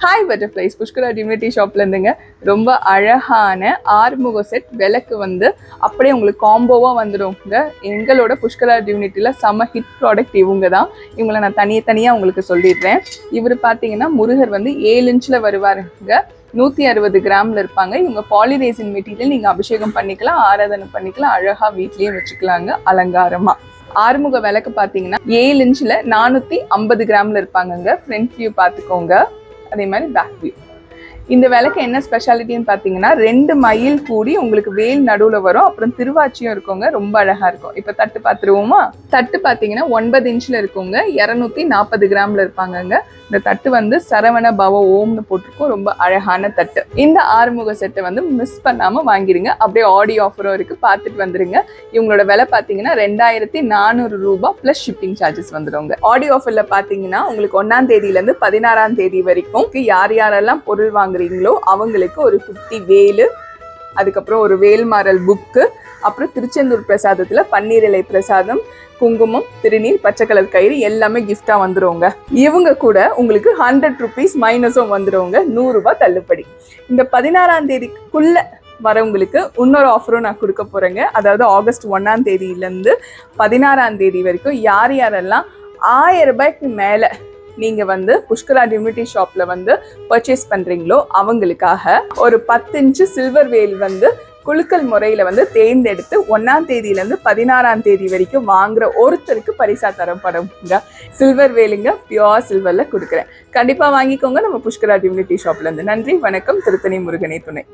Hi butterflies, Pushkara divinity ஷாப்ல இருந்துங்க. ரொம்ப அழகான ஆறுமுக செட் விளக்கு வந்து அப்படியே உங்களுக்கு காம்போவா வந்துடுங்க. எங்களோட புஷ்கரா டிவினிட்டியில செம்ம ஹிட் ப்ராடக்ட் இவங்க தான். இவங்களை நான் தனியாக உங்களுக்கு சொல்லிடுறேன். இவர் பார்த்தீங்கன்னா முருகர் வந்து 7 இன்ச்சில் வருவாருங்க. 160 கிராம்ல இருப்பாங்க. இவங்க பாலிரேசின் மெட்டீரியல். நீங்கள் அபிஷேகம் பண்ணிக்கலாம், ஆராதனை பண்ணிக்கலாம், அழகாக வீட்லேயும் வச்சுக்கலாங்க அலங்காரமா. ஆறுமுக விளக்கு பார்த்தீங்கன்னா 7 இன்ச்சில் 450 கிராம்ல இருப்பாங்கங்க. ஃப்ரண்ட் வியூ பார்த்துக்கோங்க, அதே மாதிரி பேக் வியூ. இந்த விளக்கு என்ன ஸ்பெஷாலிட்டின்னு பார்த்தீங்கன்னா 2 மயில் கூடி உங்களுக்கு வேல் நடுவில் வரும். அப்புறம் திருவாச்சியும் இருக்குங்க, ரொம்ப அழகா இருக்கும். இப்போ தட்டு பார்த்துருவோமா? தட்டு பார்த்தீங்கன்னா 9 இன்ச்சில் இருக்குங்க. 240 கிராம்ல இருப்பாங்கங்க. இந்த தட்டு வந்து சரவண பவ ஓம்னு போட்டிருக்கோம். ரொம்ப அழகான தட்டு. இந்த ஆறுமுக செட்டை வந்து மிஸ் பண்ணாம வாங்கிடுங்க. அப்படியே ஆடியோ ஆஃபரும் இருக்கு, பார்த்துட்டு வந்துருங்க. இவங்களோட விலை பார்த்தீங்கன்னா 2400 ரூபாய் பிளஸ் ஷிப்பிங் சார்ஜஸ் வந்துடுங்க. ஆடியோ ஆஃபர்ல பார்த்தீங்கன்னா உங்களுக்கு 1ஆம் தேதியிலேருந்து 16ஆம் தேதி வரைக்கும் யார் யாரெல்லாம் பொருள் வாங்குறீங்களோ அவங்களுக்கு ஒரு குட்டி வேலு, அதுக்கப்புறம் ஒரு வேல்மாறல் புக்கு, அப்புறம் திருச்செந்தூர் பிரசாதத்துல பன்னீர் இலை பிரசாதம், குங்குமம், திருநீர், பச்சை கலர் கயிறு எல்லாமே கிஃப்டா வந்துருவோங்க. இவங்க கூட உங்களுக்கு 100 rupees மைனஸும் வந்துருவோங்க. 100 ரூபாய் தள்ளுபடி. இந்த 16ஆம் தேதிக்குள்ள வரவங்களுக்கு இன்னொரு ஆஃபரும் நான் கொடுக்க போறேங்க. அதாவது ஆகஸ்ட் 1ஆம் தேதியிலேருந்து 16ஆம் தேதி வரைக்கும் யார் யாரெல்லாம் 1000 ரூபாய்க்கு மேல நீங்க வந்து புஷ்கரா டிவினிட்டி ஷாப்ல வந்து பர்ச்சேஸ் பண்றீங்களோ அவங்களுக்காக ஒரு 10 இன்ச்சு சில்வர் வேல் வந்து குலுக்கல் முறையில வந்து தேர்ந்தெடுத்து 1ஆம் தேதியிலேருந்து 16ஆம் தேதி வரைக்கும் வாங்குற ஒருத்தருக்கு பரிசா தரப்படுங்க. சில்வர் வேலுங்க, பியோர் சில்வர்ல கொடுக்குறேன். கண்டிப்பா வாங்கிக்கோங்க நம்ம புஷ்கரா டிவினிட்டி ஷாப்ல இருந்து. நன்றி, வணக்கம். திருத்தணி முருகனே துணை.